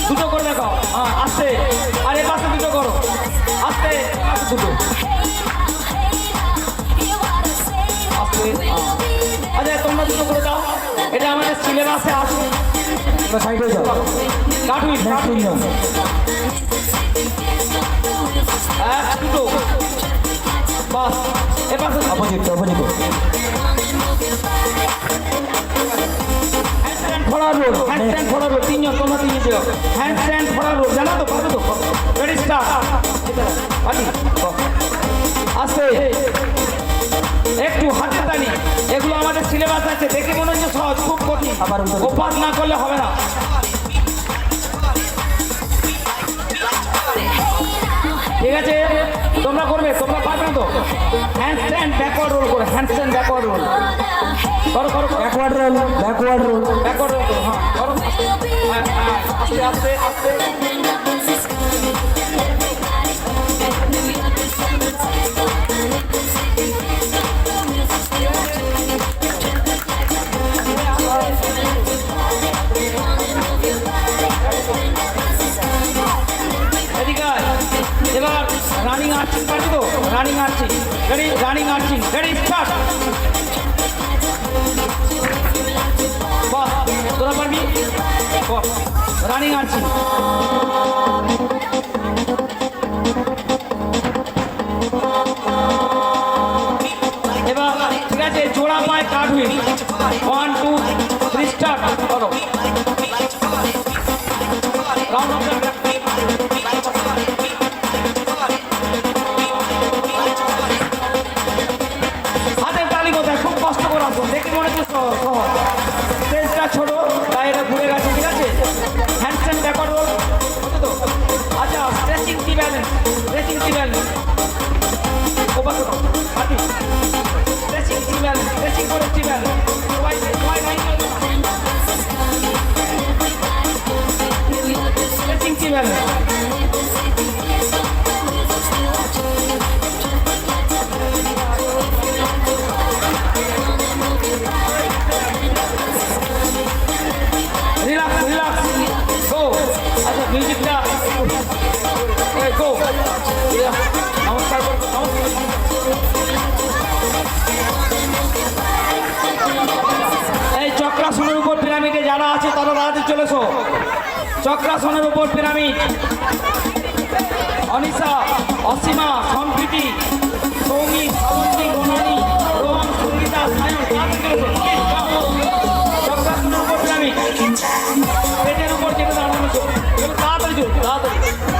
দুটো করে দেখো, হ্যাঁ আস্তে, আর এ পাশে দুটো করো, আস্তে দুটো, আস্তে। আচ্ছা তোমরা দুটো করে দাও, এটা আমাদের সিলেবাসে আছে। সাইডে যাও, কাঠুই তিনজন, এক দুটো, বাস। এ পাশে opposite opposite. Handstand forward roll, handstand forward roll, তিনজন, তোমরা তিনজন যাও। হ্যান্ডস্ট্যান্ড ফড়া রোল জানো তো, পারবে তো? Ready start. আস্তে, একটু হাতের তালি, এগুলো আমাদের সিলেবাস আছে। দেখে মনে হচ্ছে সহজ, খুব কঠিন, অভ্যাস না করলে হবে না। ঠিক আছে, তোমরা করবে, তোমরা পারবে না তো? হ্যান্ডস্ট্যান্ড ব্যাকওয়ার্ড রোল করে, হ্যান্ডস্ট্যান্ড ব্যাকওয়ার্ড রোল করো, করো backward roll, backward roll, backward roll করো, হ্যাঁ করো, আস্তে আস্তে আস্তে। এবার রানিং আর্চিং পারছি তো, running arching, ready, running arching, ready start. বাহ, তোরা পারবি, রানিং আর্চিং। এবার ঠিক আছে, জোড়া পায় কাটবি, 1 2 3 স্টার্ট করো। রাউন্ড অফ দ্য দেখে মনে হচ্ছে সহজ, স্টেজটা ছোট তাই এটা ঘুরে গেছে। ঠিক আছে, হ্যান্ডস্ট্যান্ড ব্যাকওয়ার্ড রোল তো। আচ্ছা স্ট্রেচিং কি ব্যালেন্স, স্ট্রেচিং কি ব্যালেন্স, ওপার করো বাকি, স্ট্রেচিং কি ব্যালেন্স, স্ট্রেচিং করে কি ব্যালেন্স, সবাই সবাই লাইন করো, স্ট্রেচিং কি ব্যালেন্স। রিল্যাক্স রিল্যাক্স, গো। আচ্ছা মিউজিকটা গো, নমস্কার নমস্কার। এই চক্রাসনের উপর পিরামিডে যারা আছে তারা তাড়াতাড়ি চলেছো। চক্রাসনের উপর পিরামিড, অনিশা, অসীমা, সম্প্রীতি, সৌমি, শ্রাবন্তী, বনানী,